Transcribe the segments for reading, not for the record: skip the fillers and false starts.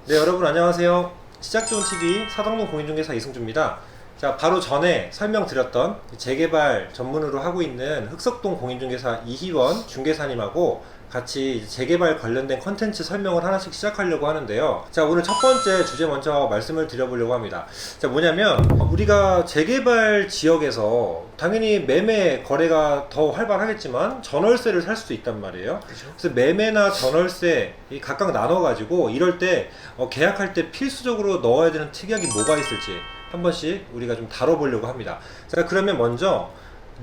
네, 여러분 안녕하세요. 시작좋은TV 사당동 공인중개사 이승주입니다. 자, 바로 전에 설명드렸던 재개발 전문으로 하고 있는 흑석동 공인중개사 이희원 중개사님하고 같이 재개발 관련된 컨텐츠 설명을 하나씩 시작하려고 하는데요. 자, 오늘 첫 번째 주제 먼저 말씀을 드려보려고 합니다. 자, 뭐냐면 우리가 재개발 지역에서 당연히 매매 거래가 더 활발하겠지만 전월세를 살 수도 있단 말이에요. 그죠? 그래서 매매나 전월세 각각 나눠가지고 이럴 때 계약할 때 필수적으로 넣어야 되는 특약이 뭐가 있을지 한 번씩 우리가 좀 다뤄보려고 합니다. 자, 그러면 먼저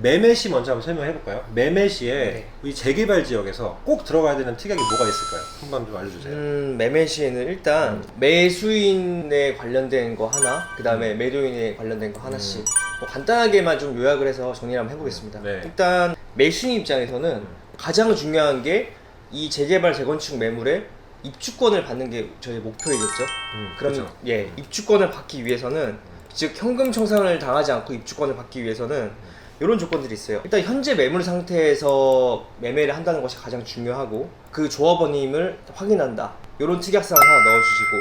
매매 시 먼저 한번 설명해 볼까요? 매매 시에 이 재개발 지역에서 꼭 들어가야 되는 특약이 뭐가 있을까요? 한번 좀 알려주세요. 매매 시에는 일단 매수인에 관련된 거 하나, 그 다음에 매도인에 관련된 거 하나씩 뭐 간단하게만 좀 요약을 해서 정리를 한번 해보겠습니다. 네. 일단 매수인 입장에서는 가장 중요한 게 이 재개발 재건축 매물에 입주권을 받는 게 저희 목표이겠죠. 그럼 그렇죠. 입주권을 받기 위해서는 즉 현금 청산을 당하지 않고 입주권을 받기 위해서는 이런 조건들이 있어요. 일단 현재 매물 상태에서 매매를 한다는 것이 가장 중요하고, 그 조합원임을 확인한다. 이런 특약사항 하나 넣어주시고,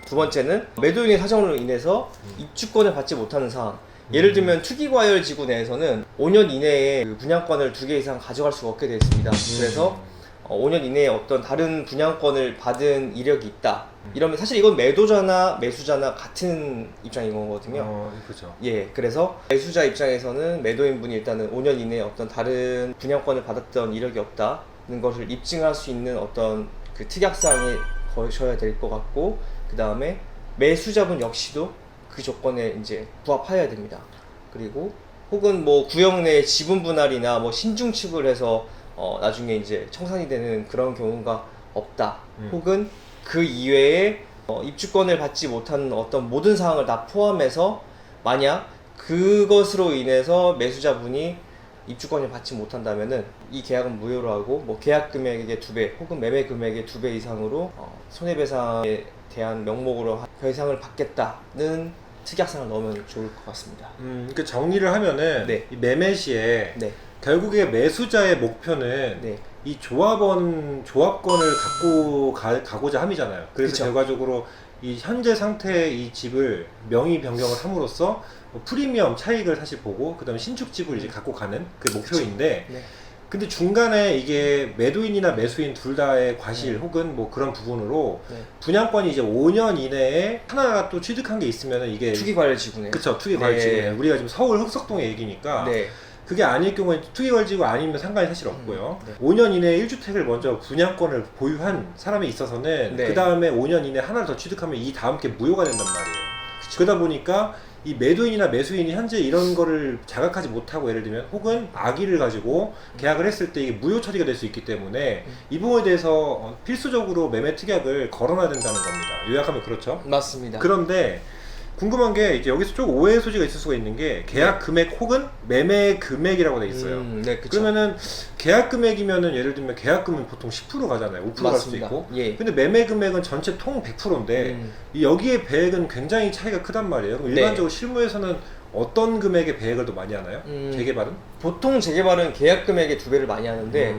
두 번째는 매도인의 사정으로 인해서 입주권을 받지 못하는 사항. 예를 들면 투기과열지구 내에서는 5년 이내에 그 분양권을 2개 이상 가져갈 수가 없게 되어 있습니다. 그래서 5년 이내에 어떤 다른 분양권을 받은 이력이 있다. 이러면 사실 이건 매도자나 매수자나 같은 입장인 거거든요. 그렇죠. 예, 그래서 매수자 입장에서는 매도인분이 일단은 5년 이내에 어떤 다른 분양권을 받았던 이력이 없다는 것을 입증할 수 있는 어떤 그 특약사항에 거셔야 될 것 같고, 그 다음에 매수자분 역시도 그 조건에 이제 부합해야 됩니다. 그리고 혹은 뭐 구역 내 지분 분할이나 뭐 신중축을 해서 나중에 이제 청산이 되는 그런 경우가 없다. 혹은 그 이외에 입주권을 받지 못하는 어떤 모든 사항을 다 포함해서 만약 그것으로 인해서 매수자분이 입주권을 받지 못한다면은 이 계약은 무효로 하고, 뭐 계약 금액의 2배 혹은 매매 금액의 2배 이상으로 손해배상에 대한 명목으로 배상을 받겠다는 특약사항을 넣으면 좋을 것 같습니다. 그 정리를 하면은 네. 이 매매 시에 네. 결국에 매수자의 목표는 네. 이 조합권을 갖고 가고자 함이잖아요. 그래서 그쵸. 결과적으로 이 현재 상태의 이 집을 명의 변경을 함으로써 프리미엄 차익을 사실 보고, 그 다음에 신축 집을 이제 갖고 가는 그 목표인데, 네. 근데 중간에 이게 매도인이나 매수인 둘 다의 과실 혹은 뭐 그런 부분으로 네. 분양권이 이제 5년 이내에 하나가 또 취득한 게 있으면은 이게 투기과열지구네. 그쵸, 투기과열지구. 우리가 지금 서울 흑석동의 얘기니까 네. 그게 아닐 경우에 투기과열지구 아니면 상관이 사실 없고요. 네. 5년 이내에 1주택을 먼저 분양권을 보유한 사람에 있어서는 네. 그 다음에 5년 이내에 하나를 더 취득하면 이 다음 게 무효가 된단 말이에요. 그러다 보니까 이 매도인이나 매수인이 현재 이런 거를 자각하지 못하고, 예를 들면 혹은 악의를 가지고 계약을 했을 때 이게 무효 처리가 될 수 있기 때문에 이 부분에 대해서 필수적으로 매매 특약을 걸어놔야 된다는 겁니다. 요약하면 그렇죠. 맞습니다. 그런데 궁금한 게 이제 여기서 조금 오해의 소지가 있을 수가 있는 게 계약 금액 혹은 매매 금액이라고 돼 있어요. 네, 그쵸. 그러면은 계약 금액이면은 예를 들면 계약금은 보통 10% 가잖아요. 5% 갈 수도 맞습니다. 있고. 예. 근데 매매 금액은 전체 통 100%인데 이 여기에 배액은 굉장히 차이가 크단 말이에요. 그럼 네. 일반적으로 실무에서는 어떤 금액의 배액을 더 많이 하나요? 재개발은? 보통 재개발은 계약 금액의 2배를 많이 하는데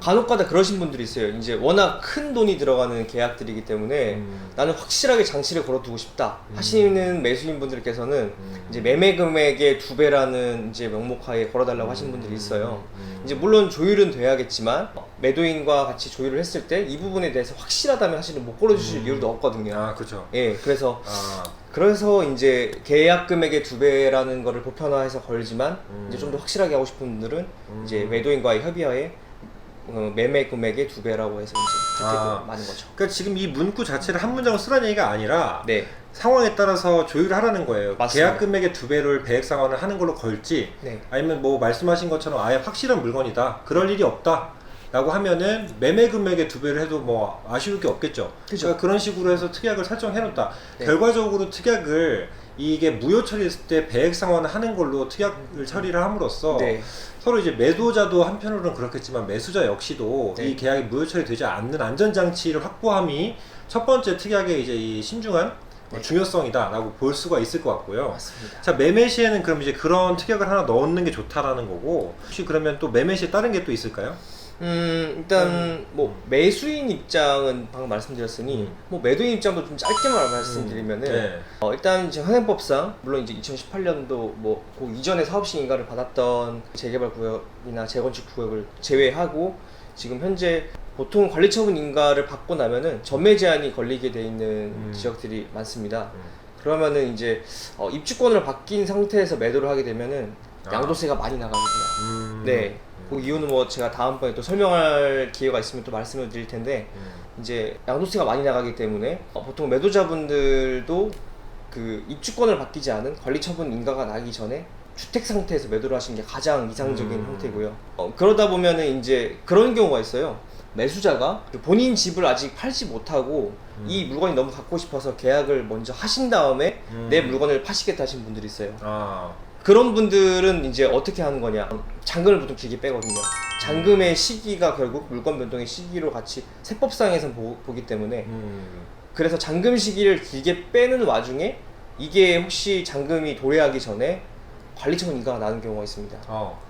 간혹가다 그러신 분들이 있어요. 이제 워낙 큰 돈이 들어가는 계약들이기 때문에 나는 확실하게 장치를 걸어두고 싶다 하시는 매수인 분들께서는 이제 매매 금액의 2배라는 이제 명목하에 걸어달라고 하시는 분들이 있어요. 이제 물론 조율은 돼야겠지만 매도인과 같이 조율을 했을 때 이 부분에 대해서 확실하다면 사실은 못 걸어주실 이유도 없거든요. 아, 그렇죠. 예, 그래서 아, 이제 계약 금액의 2배라는 거를 보편화해서 걸지만 이제 좀 더 확실하게 하고 싶은 분들은 이제 매도인과의 협의하에 매매 금액의 2배라고 해서 이제 혜택이 많은 거죠. 그러니까 지금 이 문구 자체를 한 문장을 쓰라는 얘기가 아니라 네. 상황에 따라서 조율을 하라는 거예요. 맞습니다. 계약 금액의 2배를 배액 상환을 하는 걸로 걸지, 네. 아니면 뭐 말씀하신 것처럼 아예 확실한 물건이다, 그럴 일이 없다 라고 하면은 매매 금액의 2배를 해도 뭐 아쉬울 게 없겠죠. 그죠. 그러니까 그런 식으로 해서 특약을 설정해 놓다. 네. 결과적으로 특약을 이게 무효 처리했을 때 배액 상환을 하는 걸로 특약을 처리를 함으로써 네. 서로 이제 매도자도 한편으로는 그렇겠지만 매수자 역시도 네. 이 계약이 무효 처리되지 않는 안전장치를 확보함이 첫 번째 특약의 이제 이 신중한 네. 중요성이다라고 볼 수가 있을 것 같고요. 맞습니다. 자, 매매 시에는 그럼 이제 그런 특약을 하나 넣는 게 좋다라는 거고, 혹시 그러면 또 매매 시에 다른 게 또 있을까요? 일단 뭐 매수인 입장은 방금 말씀드렸으니 뭐 매도인 입장도 좀 짧게만 말씀드리면은 네. 일단 지금 현행법상 물론 이제 2018년도 뭐 그 이전에 사업식 인가를 받았던 재개발 구역이나 재건축 구역을 제외하고 지금 현재 보통 관리처분 인가를 받고 나면은 전매 제한이 걸리게 돼 있는 지역들이 많습니다. 그러면은 이제 입주권을 바뀐 상태에서 매도를 하게 되면은 양도세가 많이 나가거든요. 네. 그 이유는 뭐 제가 다음번에 또 설명할 기회가 있으면 또 말씀을 드릴 텐데 이제 양도세가 많이 나가기 때문에 보통 매도자분들도 그 입주권을 바뀌지 않은 관리처분 인가가 나기 전에 주택 상태에서 매도를 하시는 게 가장 이상적인 형태고요. 그러다 보면은 이제 그런 경우가 있어요. 매수자가 본인 집을 아직 팔지 못하고 이 물건이 너무 갖고 싶어서 계약을 먼저 하신 다음에 내 물건을 파시겠다 하신 분들이 있어요. 그런 분들은 이제 어떻게 하는 거냐, 잔금을 보통 길게 빼거든요. 잔금의 시기가 결국 물건 변동의 시기로 같이 세법상에서 보기 때문에 그래서 잔금 시기를 길게 빼는 와중에 이게 혹시 잔금이 도래하기 전에 관리처분 인가가 나는 경우가 있습니다.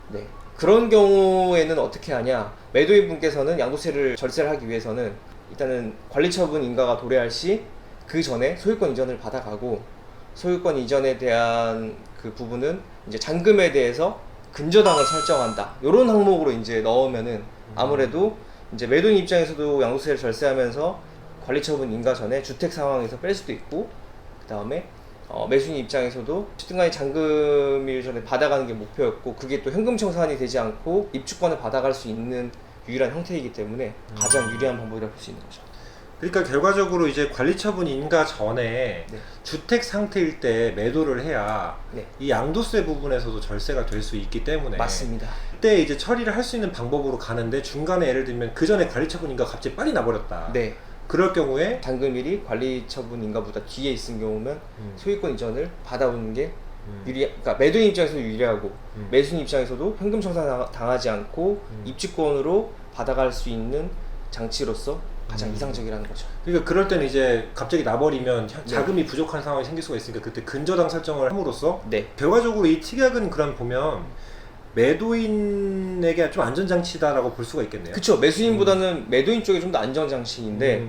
네. 그런 경우에는 어떻게 하냐, 매도인 분께서는 양도세를 절세를 하기 위해서는 일단은 관리처분 인가가 도래할 시 그 전에 소유권 이전을 받아가고, 소유권 이전에 대한 그 부분은 이제 잔금에 대해서 근저당을 설정한다, 이런 항목으로 이제 넣으면은 아무래도 이제 매도인 입장에서도 양도세를 절세하면서 관리처분 인가 전에 주택 상황에서 뺄 수도 있고, 그 다음에 매수인 입장에서도 어쨌든 간에 잔금일 전에 받아가는 게 목표였고, 그게 또 현금 청산이 되지 않고 입주권을 받아갈 수 있는 유일한 형태이기 때문에 가장 유리한 방법이라고 볼 수 있는 거죠. 그러니까 결과적으로 이제 관리처분 인가 전에 네. 주택 상태일 때 매도를 해야 네. 이 양도세 부분에서도 절세가 될 수 있기 때문에 맞습니다. 그때 이제 처리를 할 수 있는 방법으로 가는데, 중간에 예를 들면 그 전에 관리처분 인가가 갑자기 빨리 나버렸다. 네. 그럴 경우에 잔금일이 관리처분 인가보다 뒤에 있은 경우면 소유권 이전을 받아오는 게 그러니까 매도인 입장에서도 유리하고 매수인 입장에서도 현금 청산 당하지 않고 입주권으로 받아갈 수 있는 장치로서 가장 이상적이라는 거죠. 그러니까 그럴 때는 이제 갑자기 나버리면 자금이 부족한 상황이 생길 수가 있으니까 그때 근저당 설정을 함으로써 네. 결과적으로 이 특약은 그럼 보면 매도인에게 좀 안전장치다라고 볼 수가 있겠네요. 그쵸. 매수인보다는 매도인 쪽이 좀 더 안전장치인데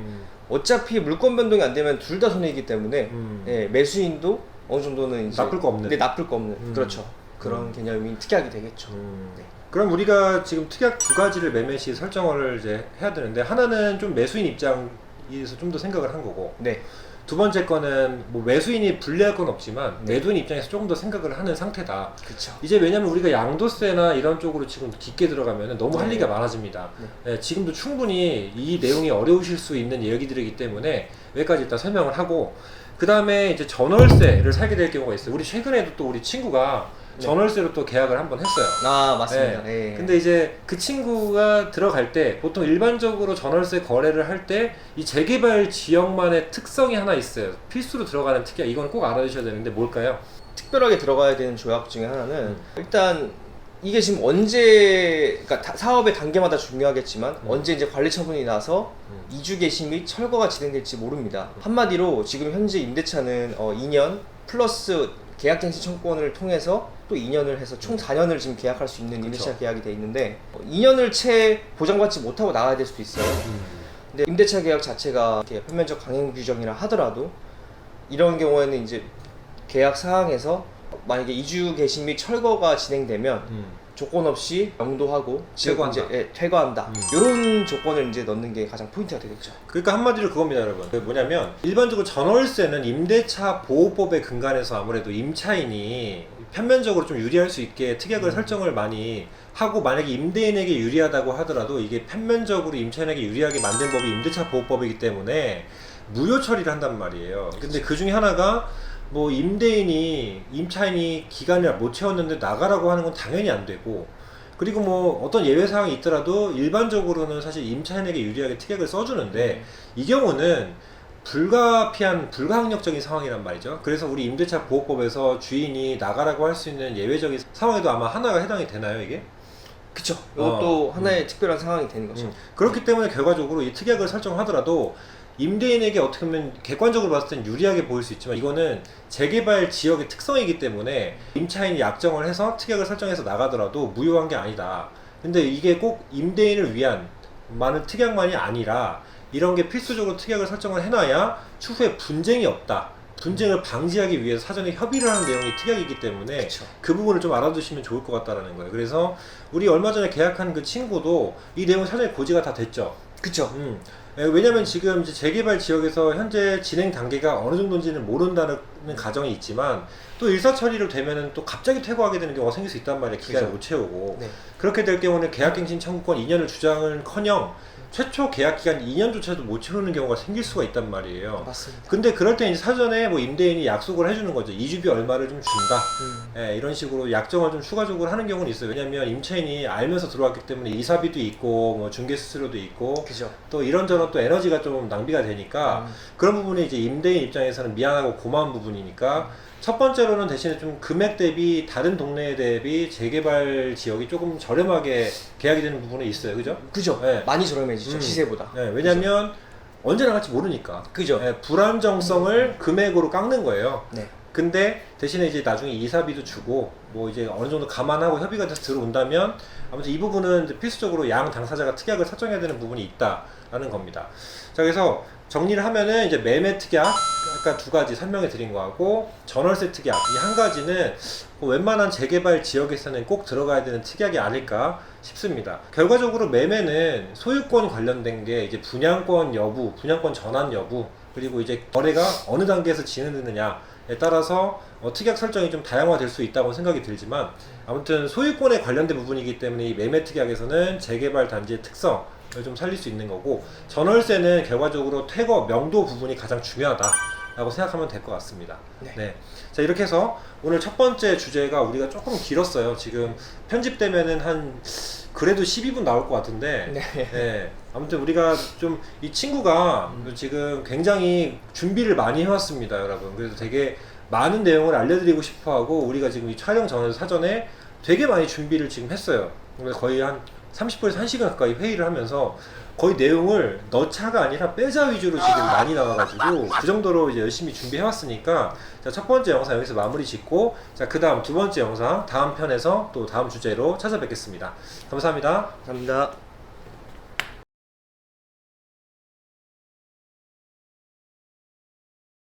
어차피 물권 변동이 안 되면 둘 다 손해이기 때문에 예, 매수인도 어느 정도는 이제 나쁠 거 없는. 네, 나쁠 거 없는. 그렇죠. 그런 개념이 특약이 되겠죠. 네. 그럼 우리가 지금 특약 두 가지를 매매 시 설정을 이제 해야 되는데, 하나는 좀 매수인 입장에서 좀 더 생각을 한 거고, 네. 두 번째 거는 뭐 매수인이 불리할 건 없지만 네. 매도인 입장에서 조금 더 생각을 하는 상태다. 그쵸. 이제 왜냐면 우리가 양도세나 이런 쪽으로 지금 깊게 들어가면 너무 할 얘기가 많아집니다. 네, 지금도 충분히 이 내용이 어려우실 수 있는 얘기들이기 때문에 여기까지 일단 설명을 하고, 그 다음에 이제 전월세를 살게 될 경우가 있어요. 우리 최근에도 또 우리 친구가 전월세로 또 계약을 한번 했어요. 아, 맞습니다. 네. 예. 근데 이제 그 친구가 들어갈 때 보통 일반적으로 전월세 거래를 할 때 이 재개발 지역만의 특성이 하나 있어요. 필수로 들어가는 특약, 이건 꼭 알아두셔야 되는데 뭘까요? 특별하게 들어가야 되는 조약 중에 하나는 일단 이게 지금 언제, 그러니까 사업의 단계마다 중요하겠지만 언제 이제 관리 처분이 나서 이주 개시 및 철거가 진행될지 모릅니다. 한마디로 지금 현재 임대차는 2년 플러스 계약갱신 청구권을 통해서 또 2년을 해서 총 4년을 지금 계약할 수 있는 임대차 계약이 돼 있는데 2년을 채 보장받지 못하고 나가야 될 수도 있어요. 근데 임대차 계약 자체가 이렇게 표면적 강행 규정이라 하더라도 이런 경우에는 이제 계약 사항에서 만약에 이주 개시 및 철거가 진행되면 조건 없이 영도하고 퇴거한다. 이제 퇴거한다. 이런 조건을 이제 넣는 게 가장 포인트가 되겠죠. 그러니까 한마디로 그겁니다, 여러분. 그게 뭐냐면 일반적으로 전월세는 임대차 보호법에 근간해서 아무래도 임차인이 편면적으로 좀 유리할 수 있게 특약을 설정을 많이 하고, 만약에 임대인에게 유리하다고 하더라도 이게 편면적으로 임차인에게 유리하게 만든 법이 임대차 보호법이기 때문에 무효 처리를 한단 말이에요. 근데 그 중에 하나가 뭐 임차인이 기간을 못 채웠는데 나가라고 하는 건 당연히 안 되고, 그리고 뭐 어떤 예외 사항이 있더라도 일반적으로는 사실 임차인에게 유리하게 특약을 써주는데 이 경우는 불가항력적인 상황이란 말이죠. 그래서 우리 임대차 보호법에서 주인이 나가라고 할 수 있는 예외적인 상황에도 아마 하나가 해당이 되나요, 이게? 그쵸. 이것도 하나의 특별한 상황이 되는 거죠. 그렇기 때문에 결과적으로 이 특약을 설정하더라도 임대인에게 어떻게 보면 객관적으로 봤을 땐 유리하게 보일 수 있지만, 이거는 재개발 지역의 특성이기 때문에 임차인이 약정을 해서 특약을 설정해서 나가더라도 무효한 게 아니다. 근데 이게 꼭 임대인을 위한 많은 특약만이 아니라 이런 게 필수적으로 특약을 설정을 해놔야 추후에 분쟁이 없다. 분쟁을 방지하기 위해서 사전에 협의를 하는 내용이 특약이기 때문에 그쵸. 그 부분을 좀 알아두시면 좋을 것 같다라는 거예요. 그래서 우리 얼마 전에 계약한 그 친구도 이 내용 사전에 고지가 다 됐죠. 그쵸. 왜냐면 지금 이제 재개발 지역에서 현재 진행 단계가 어느 정도인지는 모른다는 가정이 있지만 또 일사처리로 되면은 또 갑자기 퇴거하게 되는 경우가 생길 수 있단 말이에요. 기간을 그죠. 못 채우고. 네. 그렇게 될 경우는 계약갱신 청구권 2년을 주장은커녕 최초 계약 기간 2년조차도 못 채우는 경우가 생길 수가 있단 말이에요. 맞습니다. 근데 그럴 때 이제 사전에 뭐 임대인이 약속을 해주는 거죠. 이주비 얼마를 좀 준다. 예, 이런 식으로 약정을 좀 추가적으로 하는 경우는 있어요. 왜냐면 임차인이 알면서 들어왔기 때문에 이사비도 있고 뭐 중개 수수료도 있고 그죠. 또 이런저런 또 에너지가 좀 낭비가 되니까 그런 부분이 이제 임대인 입장에서는 미안하고 고마운 부분이니까 첫 번째로는 대신에 좀 금액 대비 다른 동네 대비 재개발 지역이 조금 저렴하게 계약이 되는 부분이 있어요. 그죠? 그죠. 네. 많이 저렴해지죠. 시세보다. 네, 왜냐면 언제 나갈지 모르니까. 그죠. 네, 불안정성을 금액으로 깎는 거예요. 네. 근데 대신에 이제 나중에 이사비도 주고 뭐 이제 어느 정도 감안하고 협의가 돼서 들어온다면 아무튼 이 부분은 이제 필수적으로 양 당사자가 특약을 설정해야 되는 부분이 있다라는 겁니다. 자, 그래서 정리를 하면은 이제 매매 특약 아까 두 가지 설명해 드린 거하고 전월세 특약 이 한 가지는 뭐 웬만한 재개발 지역에서는 꼭 들어가야 되는 특약이 아닐까 싶습니다. 결과적으로 매매는 소유권 관련된 게 이제 분양권 여부, 분양권 전환 여부, 그리고 이제 거래가 어느 단계에서 진행되느냐에 따라서 특약 설정이 좀 다양화될 수 있다고 생각이 들지만 아무튼 소유권에 관련된 부분이기 때문에 이 매매 특약에서는 재개발 단지의 특성을 좀 살릴 수 있는 거고 전월세는 결과적으로 퇴거 명도 부분이 가장 중요하다라고 생각하면 될 것 같습니다. 네. 자, 이렇게 해서 오늘 첫 번째 주제가 우리가 조금 길었어요. 지금 편집되면은 한 그래도 12분 나올 것 같은데 네. 아무튼 우리가 좀 이 친구가 지금 굉장히 준비를 많이 해왔습니다, 여러분. 그래서 되게 많은 내용을 알려드리고 싶어하고 우리가 지금 이 촬영 전에 사전에 되게 많이 준비를 지금 했어요. 거의 한 30분에서 1시간 가까이 회의를 하면서 거의 내용을 넣자가 아니라 빼자 위주로 지금 많이 나와가지고 그 정도로 이제 열심히 준비해왔으니까 자, 첫 번째 영상 여기서 마무리 짓고 자, 그 다음 두 번째 영상 다음 편에서 또 다음 주제로 찾아뵙겠습니다. 감사합니다. 감사합니다.